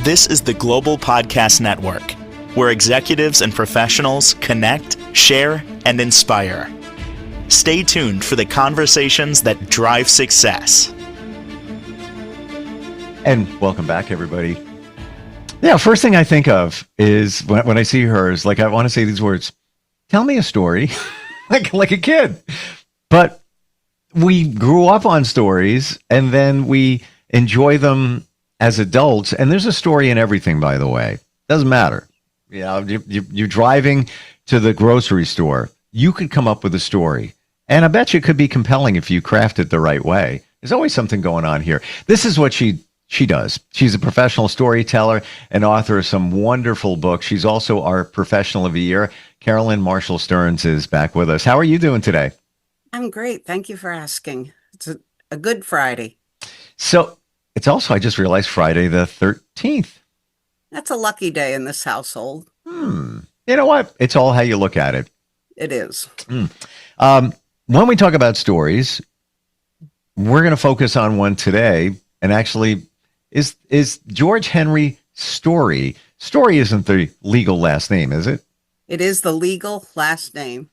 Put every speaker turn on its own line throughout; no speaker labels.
This is the Global Podcast Network, where executives and professionals connect, share, and inspire. Stay tuned for the conversations that drive success.
And welcome back, everybody. Yeah, first thing I think of is when I see her is like, I want to say these words, tell me a story, like a kid. But we grew up on stories and then we enjoy them as adults. And there's a story in everything, by the way. Doesn't matter. You know, you're driving to the grocery store. You could come up with a story. And I bet you it could be compelling if you craft it the right way. There's always something going on here. This is what she does. She's a professional storyteller and author of some wonderful books. She's also our Professional of the Year. Carolyn Marshall Stearns is back with us. How are you doing today?
I'm great. Thank you for asking. It's a good Friday.
So it's also, I just realized, Friday the 13th.
That's a lucky day in this household.
You know what? It's all how you look at it.
It is.
When we talk about stories, we're going to focus on one today. And actually, is George Henry Story. Story isn't the legal last name, is it?
It is the legal last name.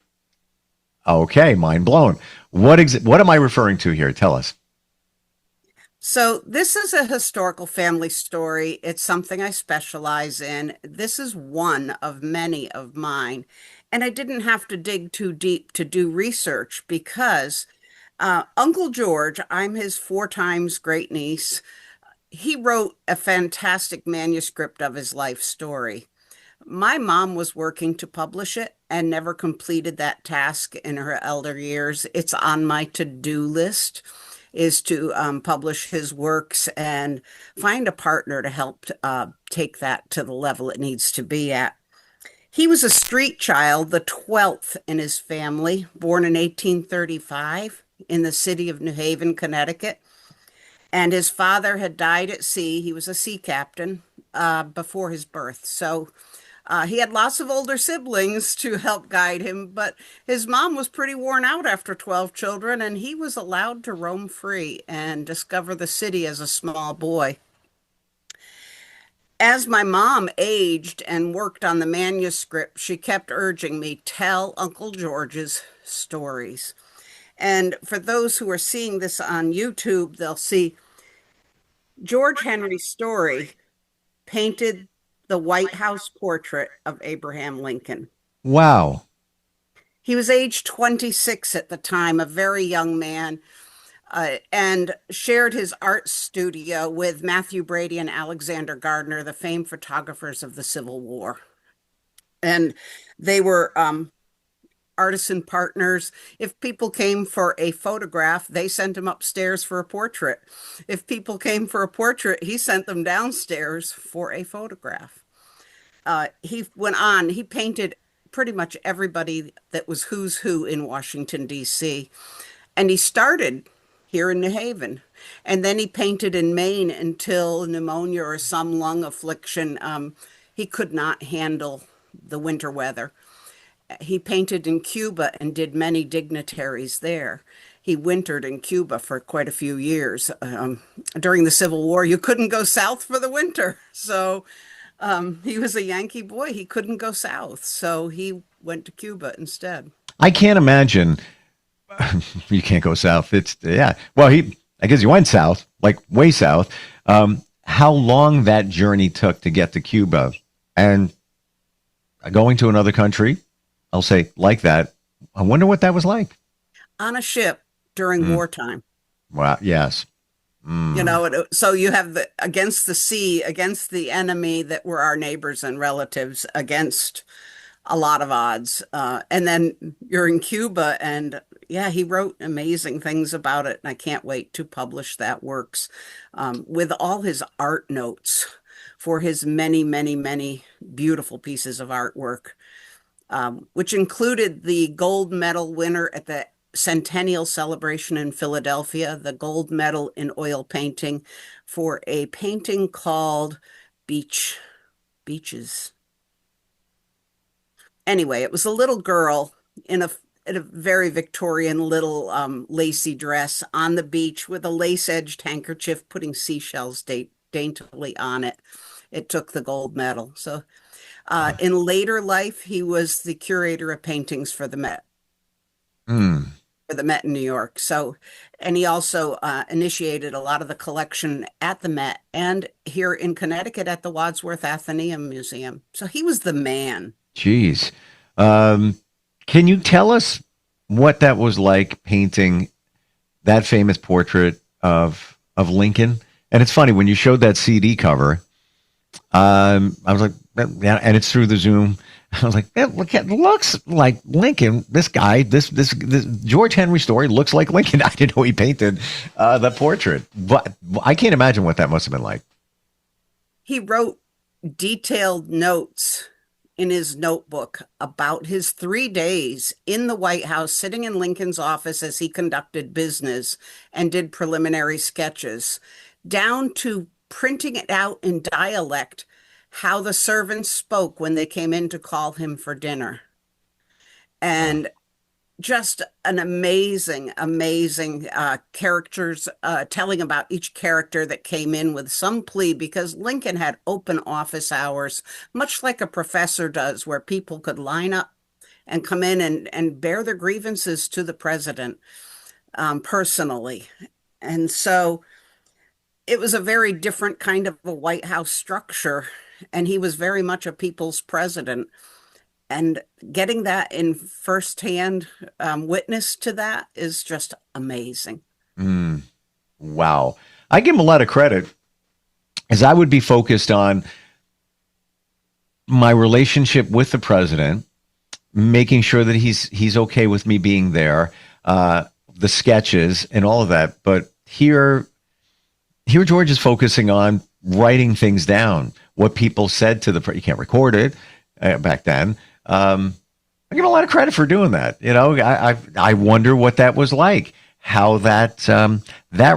Okay, mind blown. What am I referring to here? Tell us.
So this is a historical family story. It's something I specialize in. This is one of many of mine. And I didn't have to dig too deep to do research because Uncle George, I'm his 4 times great niece, he wrote a fantastic manuscript of his life story. My mom was working to publish it and never completed that task in her elder years. It's on my to-do list, is to publish his works and find a partner to help take that to the level it needs to be at. He was a street child, the 12th in his family, born in 1835 in the city of New Haven, Connecticut. And his father had died at sea. He was a sea captain before his birth. So he had lots of older siblings to help guide him, but his mom was pretty worn out after 12 children, and he was allowed to roam free and discover the city as a small boy. As my mom aged and worked on the manuscript, she kept urging me, tell Uncle George's stories. And for those who are seeing this on YouTube, they'll see George Henry Story painted the White House portrait of Abraham Lincoln.
Wow.
He was age 26 at the time, a very young man, and shared his art studio with Matthew Brady and Alexander Gardner, the famed photographers of the Civil War. And they were artisan partners. If people came for a photograph, they sent him upstairs for a portrait. If people came for a portrait, he sent them downstairs for a photograph. He went on, he painted pretty much everybody that was who's who in Washington, D.C. And he started here in New Haven. And then he painted in Maine until pneumonia or some lung affliction. He could not handle the winter weather. He painted in Cuba and did many dignitaries there. He wintered in Cuba for quite a few years. During the Civil War, you couldn't go south for the winter. So he was a Yankee boy. He couldn't go south. So he went to Cuba instead.
I can't imagine. You can't go south. Well, I guess he went south, like way south. How long that journey took to get to Cuba and going to another country, I'll say like that. I wonder what that was like.
On a ship during wartime.
Wow. Yes.
You know, so you have against the sea, against the enemy that were our neighbors and relatives, against a lot of odds. And then you're in Cuba, and yeah, he wrote amazing things about it. And I can't wait to publish that works with all his art notes for his many, many, many beautiful pieces of artwork, which included the gold medal winner at the centennial celebration in Philadelphia, the gold medal in oil painting for a painting called Beaches. Anyway, it was a little girl in a very Victorian little lacy dress on the beach with a lace-edged handkerchief, putting seashells daintily on it. it took the gold medal. So in later life, he was the curator of paintings
Mm,
for the Met in New York. So, and he also initiated a lot of the collection at the Met and here in Connecticut at the Wadsworth Atheneum Museum. So he was the man.
geez. Um, can you tell us what that was like painting that famous portrait of Lincoln? And it's funny when you showed that CD cover. I was like, yeah, and it's through the Zoom. I was like, yeah, looks like Lincoln. This guy, this George Henry Story looks like Lincoln. I didn't know he painted the portrait, but I can't imagine what that must have been like.
He wrote detailed notes in his notebook about his 3 days in the White House, sitting in Lincoln's office as he conducted business and did preliminary sketches, down to printing it out in dialect, how the servants spoke when they came in to call him for dinner.
Wow.
And just an amazing, amazing characters telling about each character that came in with some plea because Lincoln had open office hours, much like a professor does, where people could line up and come in and bear their grievances to the president personally. And so it was a very different kind of a White House structure. And he was very much a people's president. And getting that in firsthand witness to that is just amazing.
Mm, wow. I give him a lot of credit as I would be focused on my relationship with the president, making sure that he's okay with me being there, the sketches and all of that. But here George is focusing on writing things down, what people said to you can't record it back then. I give him a lot of credit for doing that. You know, I wonder what that was like, how that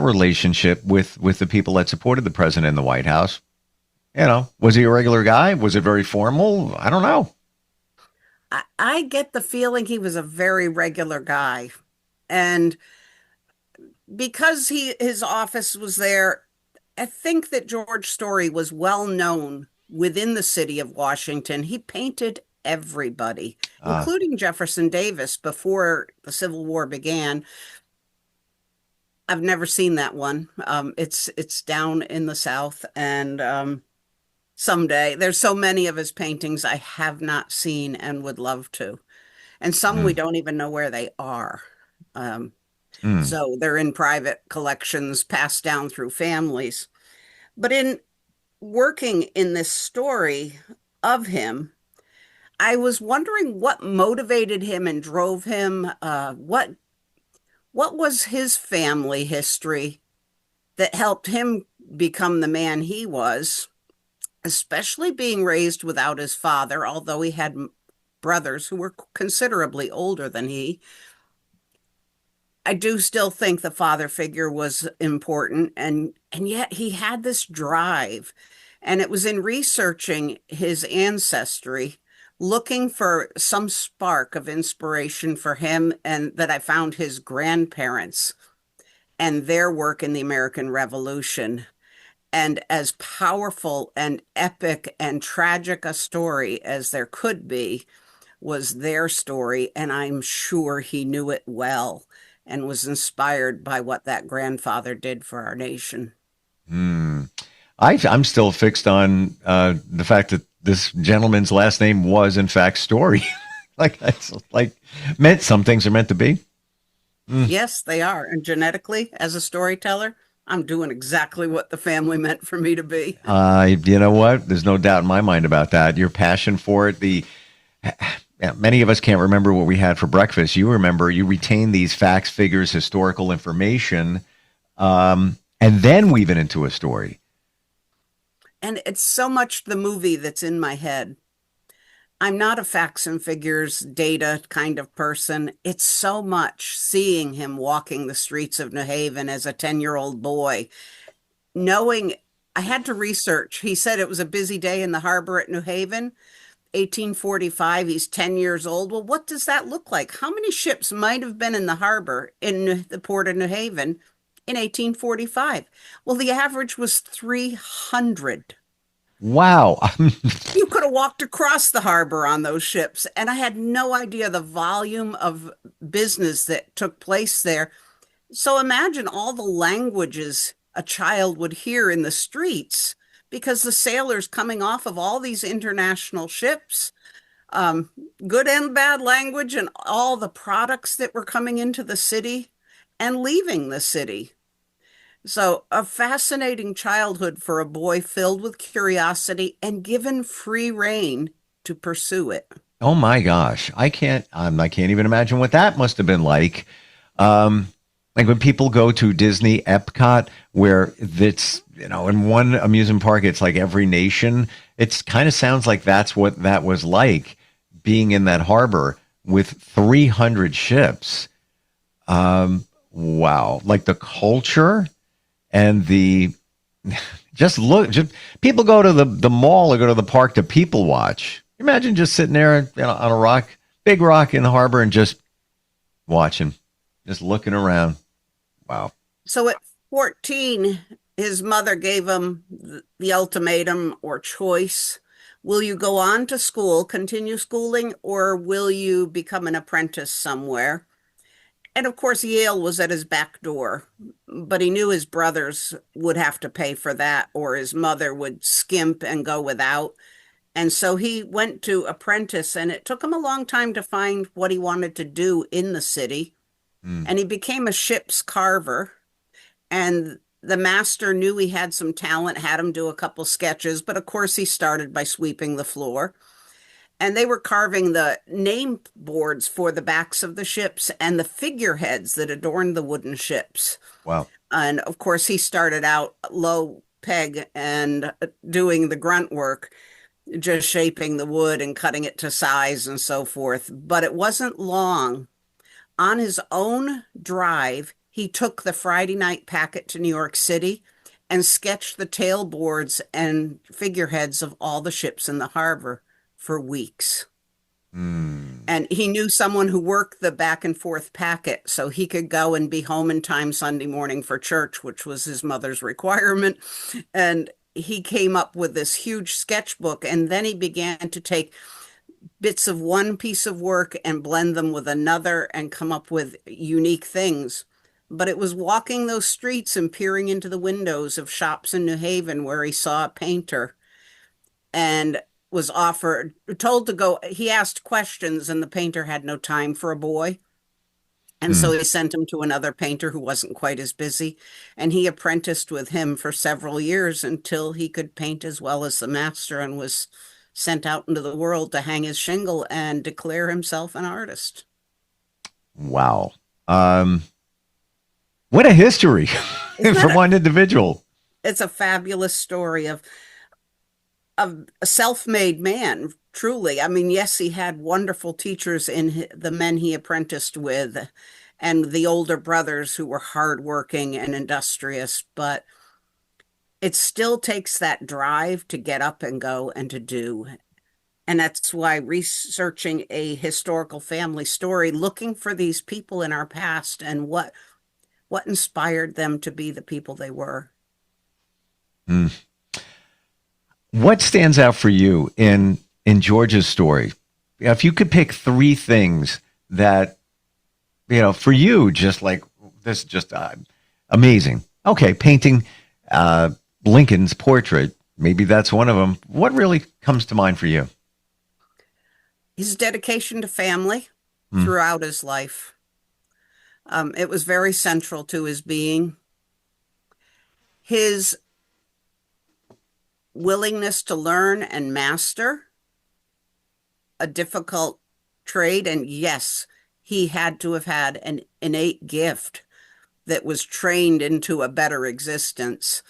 relationship with the people that supported the president in the White House. You know, was he a regular guy? Was it very formal? I don't know.
I get the feeling he was a very regular guy. And because his office was there, I think that George Story was well known within the city of Washington. He painted everybody,
Uh,
including Jefferson Davis before the Civil War began. I've never seen that one. It's down in the South, and someday there's so many of his paintings I have not seen and would love to, and some we
mm,
don't even know where they are. Um,
mm.
so they're in private collections passed down through families. But in working in this story of him, I was wondering what motivated him and drove him. What was his family history that helped him become the man he was, especially being raised without his father, although he had brothers who were considerably older than he. I do still think the father figure was important, and yet he had this drive. And it was in researching his ancestry, looking for some spark of inspiration for him, and that I found his grandparents and their work in the American Revolution. And as powerful and epic and tragic a story as there could be was their story. And I'm sure he knew it well and was inspired by what that grandfather did for our nation.
Mm. I'm still fixed on the fact that this gentleman's last name was, in fact, Story. Like that's like meant some things are meant to be. Mm.
Yes, they are. And genetically, as a storyteller, I'm doing exactly what the family meant for me to be.
You know what? There's no doubt in my mind about that. Your passion for it. Yeah, many of us can't remember what we had for breakfast. You remember. You retain these facts, figures, historical information, and then weave it into a story.
And it's so much the movie that's in my head. I'm not a facts and figures data kind of person. It's so much seeing him walking the streets of New Haven as a 10-year-old boy, knowing I had to research. He said it was a busy day in the harbor at New Haven, 1845. He's 10 years old. Well, what does that look like? How many ships might have been in the harbor in the port of New Haven in 1845? Well, the average was 300.
Wow.
You could have walked across the harbor on those ships, and I had no idea the volume of business that took place there. So imagine all the languages a child would hear in the streets because the sailors coming off of all these international ships, um, good and bad language, and all the products that were coming into the city and leaving the city. So, a fascinating childhood for a boy filled with curiosity and given free rein to pursue it.
Oh my gosh. I can't even imagine what that must have been like. Um, like when people go to Disney Epcot, where it's, in one amusement park, it's like every nation. It's kind of sounds like that's what that was like being in that harbor with 300 ships. Wow. Like the culture and the just people go to the mall or go to the park to people watch. Imagine just sitting there, on a rock, big rock in the harbor and just watching, just looking around. Wow.
So, at 14, his mother gave him the ultimatum or choice. Will you go on to school, continue schooling, or will you become an apprentice somewhere? And of course, Yale was at his back door, but he knew his brothers would have to pay for that, or his mother would skimp and go without. And so he went to apprentice, and it took him a long time to find what he wanted to do in the city.
Mm.
And he became a ship's carver. And the master knew he had some talent, had him do a couple sketches, but of course, he started by sweeping the floor. And they were carving the name boards for the backs of the ships and the figureheads that adorned the wooden ships.
Wow.
And of course, he started out low peg and doing the grunt work, just shaping the wood and cutting it to size and so forth. But it wasn't long. On his own drive, he took the Friday night packet to New York City and sketched the tailboards and figureheads of all the ships in the harbor for weeks.
Mm.
And he knew someone who worked the back and forth packet, so he could go and be home in time Sunday morning for church, which was his mother's requirement. And he came up with this huge sketchbook, and then he began to take bits of one piece of work and blend them with another and come up with unique things. But it was walking those streets and peering into the windows of shops in New Haven where he saw a painter and was told to go. He asked questions, and the painter had no time for a boy. And so
Mm.
he sent him to another painter who wasn't quite as busy. And he apprenticed with him for several years until he could paint as well as the master and was sent out into the world to hang his shingle and declare himself an artist.
Wow. What a history for one individual.
It's a fabulous story of a self-made man, truly. I mean, yes, he had wonderful teachers in the men he apprenticed with and the older brothers who were hardworking and industrious, but it still takes that drive to get up and go and to do. And that's why researching a historical family story, looking for these people in our past and what inspired them to be the people they were.
Mm. What stands out for you in George's story? If you could pick three things that, for you, just like this, just amazing. Okay, painting Lincoln's portrait, maybe that's one of them. What really comes to mind for you?
His dedication to family
Mm.
throughout his life. It was very central to his being. His willingness to learn and master a difficult trade. And yes, he had to have had an innate gift that was trained into a better existence.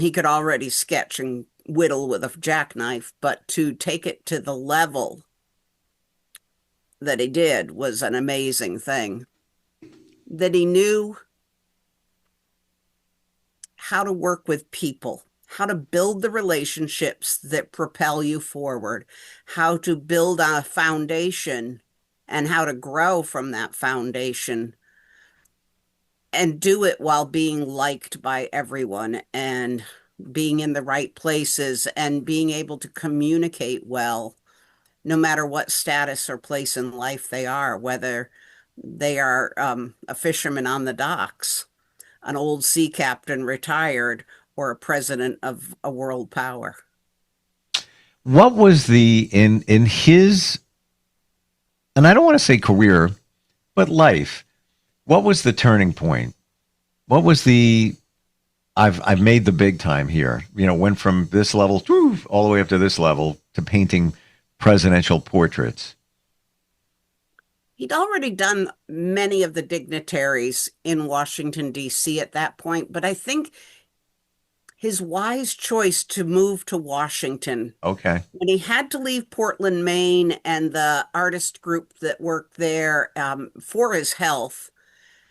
He could already sketch and whittle with a jackknife, but to take it to the level that he did was an amazing thing. That he knew how to work with people, how to build the relationships that propel you forward, how to build a foundation and how to grow from that foundation and do it while being liked by everyone. And being in the right places and being able to communicate well, no matter what status or place in life they are, whether they are a fisherman on the docks, an old sea captain retired, or a president of a world power.
What was the in his, and I don't want to say career, but life? What was the turning point? What was the I've made the big time here. Went from this level all the way up to this level to painting presidential portraits.
He'd already done many of the dignitaries in Washington, D.C. at that point, but I think his wise choice to move to Washington
Okay.
when he had to leave Portland, Maine, and the artist group that worked there for his health,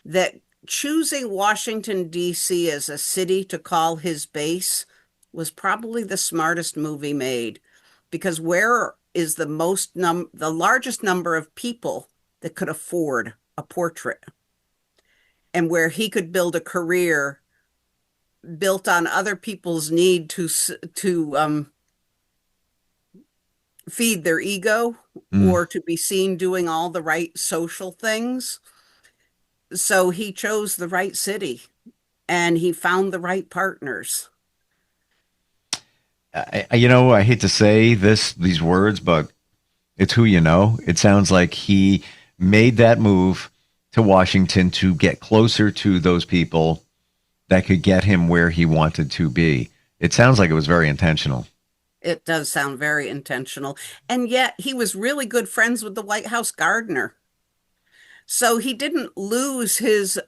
that choosing Washington, D.C. as a city to call his base was probably the smartest move he made, because where is the largest number of people that could afford a portrait, and where he could build a career built on other people's need to feed their ego
Mm.
or to be seen doing all the right social things. So he chose the right city and he found the right partners.
I hate to say these words, but it's who you know. It sounds like he made that move to Washington to get closer to those people that could get him where he wanted to be. It sounds like it was very intentional.
It does sound very intentional. And yet he was really good friends with the White House gardener. So he didn't lose his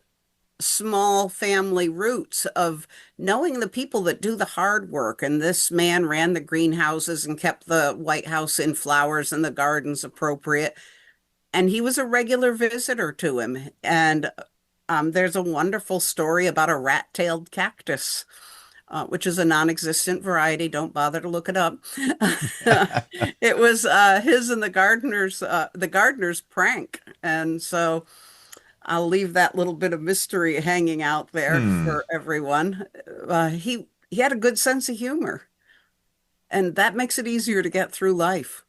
small family roots of knowing the people that do the hard work. And this man ran the greenhouses and kept the White House in flowers and the gardens appropriate. And he was a regular visitor to him. And there's a wonderful story about a rat-tailed cactus, which is a non-existent variety. Don't bother to look it up. It was his and the gardener's prank. And so I'll leave that little bit of mystery hanging out there
Hmm.
for everyone. He had a good sense of humor, and that makes it easier to get through life.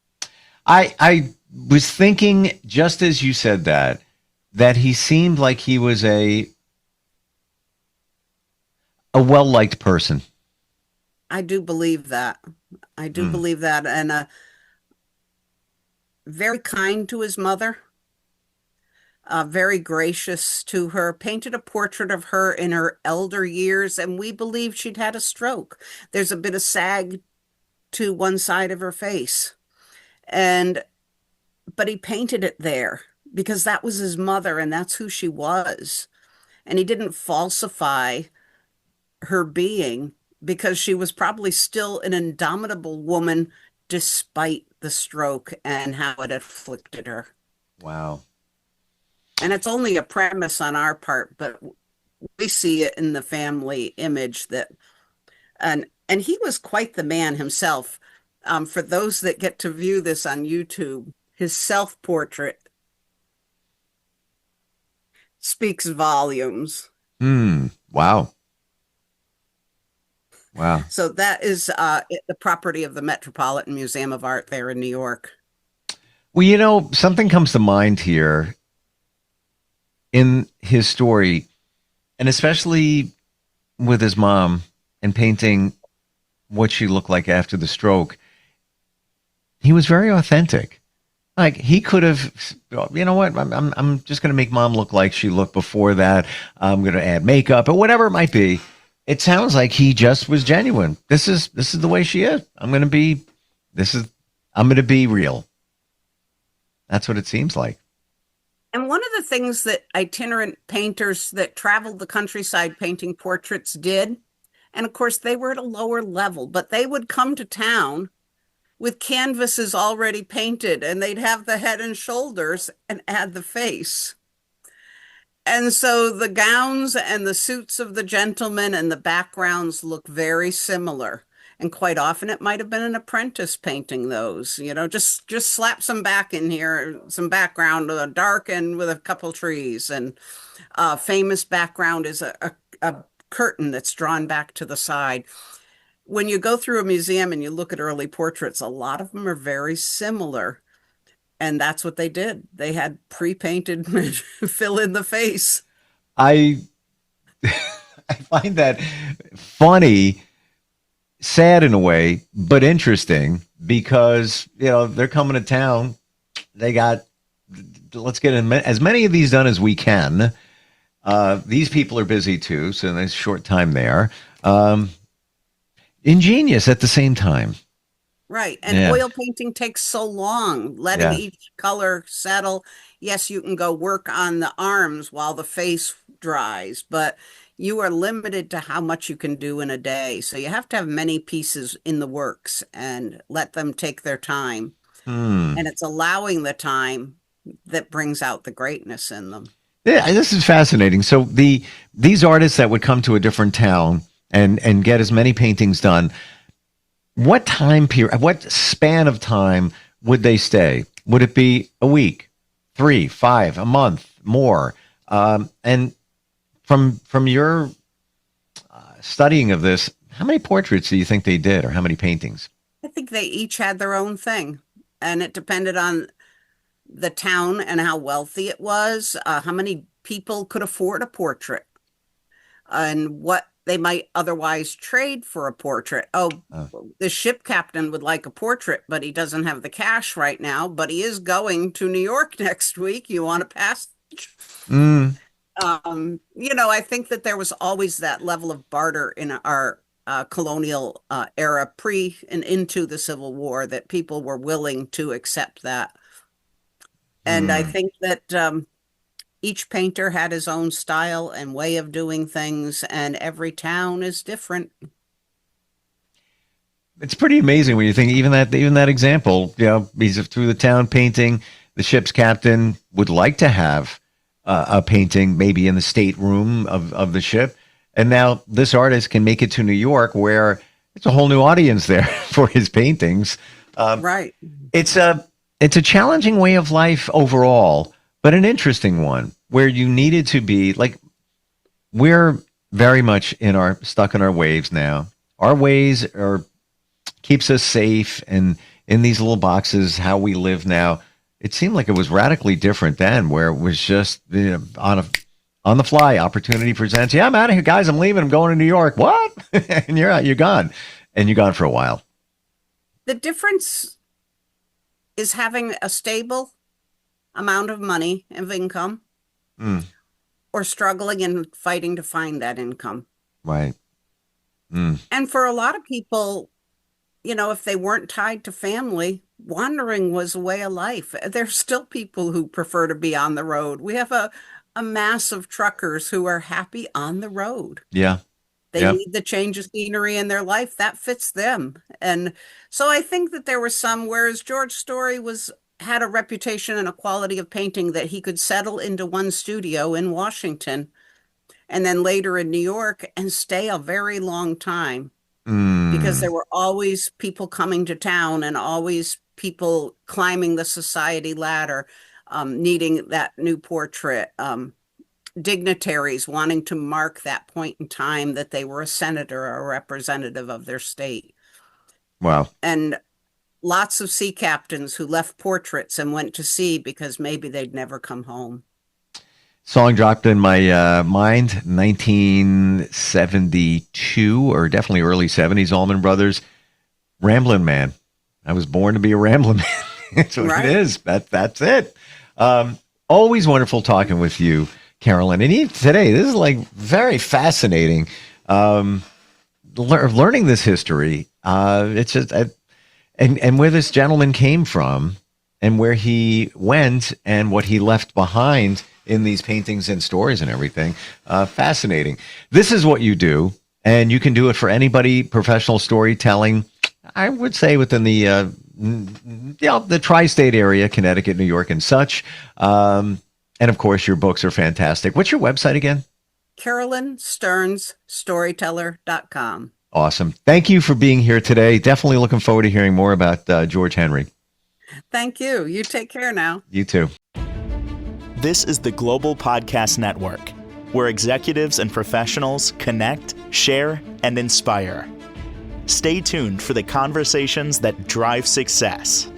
I was thinking just as you said that he seemed like he was a well liked person.
I do believe that. I do
Hmm.
believe that, and very kind to his mother, very gracious to her, painted a portrait of her in her elder years, and we believe she'd had a stroke. There's a bit of sag to one side of her face. And but he painted it there because that was his mother and that's who she was. And he didn't falsify her being because she was probably still an indomitable woman despite the stroke and how it afflicted her.
Wow.
And it's only a premise on our part, but we see it in the family image that and he was quite the man himself. For those that get to view this on YouTube, his self-portrait speaks volumes.
Hmm. Wow. Wow.
So that is the property of the Metropolitan Museum of Art there in New York.
Well, something comes to mind here in his story, and especially with his mom and painting what she looked like after the stroke. He was very authentic. Like he could have, you know what? I'm just going to make mom look like she looked before that. I'm going to add makeup or whatever it might be. It sounds like he just was genuine. This is the way she is. This is I'm going to be real. That's what it seems like.
And one of the things that itinerant painters that traveled the countryside painting portraits did, and of course they were at a lower level, but they would come to town with canvases already painted and they'd have the head and shoulders and add the face. And so the gowns and the suits of the gentlemen and the backgrounds look very similar. And quite often it might have been an apprentice painting those, just slap some back in here, some background, dark and with a couple trees. And famous background is a curtain that's drawn back to the side. when you go through a museum and you look at early portraits, a lot of them are very similar. And that's what they did. They had pre-painted fill in the face.
I I find that funny, sad in a way, but interesting because, they're coming to town. Let's get as many of these done as we can. These people are busy too, so there's a short time there. Ingenious at the same time.
Right. And
Yeah.
oil painting takes so long, letting each color settle. Yes, you can go work on the arms while the face dries, but you are limited to how much you can do in a day. So you have to have many pieces in the works and let them take their time. And it's allowing the time that brings out the greatness in them.
Yeah, this is fascinating. So these artists that would come to a different town and get as many paintings done, what time period, what span of time would they stay? Would it be a week, 3, 5, a month, more? And from your studying of this, how many portraits do you think they did, or how many paintings?
I think they each had their own thing, and it depended on the town and how wealthy it was, how many people could afford a portrait, and what they might otherwise trade for a portrait. Oh, the ship captain would like a portrait, but he doesn't have the cash right now, but he is going to New York next week. You want a passage? I think that there was always that level of barter in our colonial era, pre and into the Civil War, that people were willing to accept that. And I think that each painter had his own style and way of doing things, and every town is different.
It's pretty amazing when you think even that example. He's through the town painting. The ship's captain would like to have a painting maybe in the stateroom of the ship, and now this artist can make it to New York, where it's a whole new audience there for his paintings.
Right.
It's a challenging way of life overall, but an interesting one where you needed to be like, we're very much stuck in our waves now. Our ways keeps us safe, and in these little boxes, how we live now. It seemed like it was radically different then, where it was just on the fly. Opportunity presents. Yeah, I'm out of here, guys. I'm leaving. I'm going to New York. What? And you're out. You're gone, and you're gone for a while.
The difference is having a stable amount of money of income, or struggling and fighting to find that income.
Right.
And for a lot of people, if they weren't tied to family, wandering was a way of life. There's still people who prefer to be on the road. We have a mass of truckers who are happy on the road.
Yeah.
They need the change of scenery in their life. That fits them. And so I think that there were some, whereas George Story had a reputation and a quality of painting that he could settle into one studio in Washington and then later in New York and stay a very long time, because there were always people coming to town and always people climbing the society ladder, needing that new portrait, dignitaries wanting to mark that point in time that they were a senator or a representative of their state.
Wow.
And lots of sea captains who left portraits and went to sea because maybe they'd never come home.
Song dropped in my mind, 1972, or definitely early 70s, Allman Brothers, Ramblin' Man. I was born to be a Ramblin' Man. That's what it is. That's it. Always wonderful talking with you, Carolyn. And even today, this is like very fascinating. Learning this history. It's just, and where this gentleman came from and where he went and what he left behind in these paintings and stories and everything. Fascinating. This is what you do, and you can do it for anybody, professional storytelling. I would say within the tri-state area, Connecticut, New York, and such. And of course, your books are fantastic. What's your website again?
Carolyn Stearns, Storyteller.com.
Awesome. Thank you for being here today. Definitely looking forward to hearing more about George Henry.
Thank you. You take care now.
You too.
This is the Global Podcast Network, where executives and professionals connect, share, and inspire. Stay tuned for the conversations that drive success.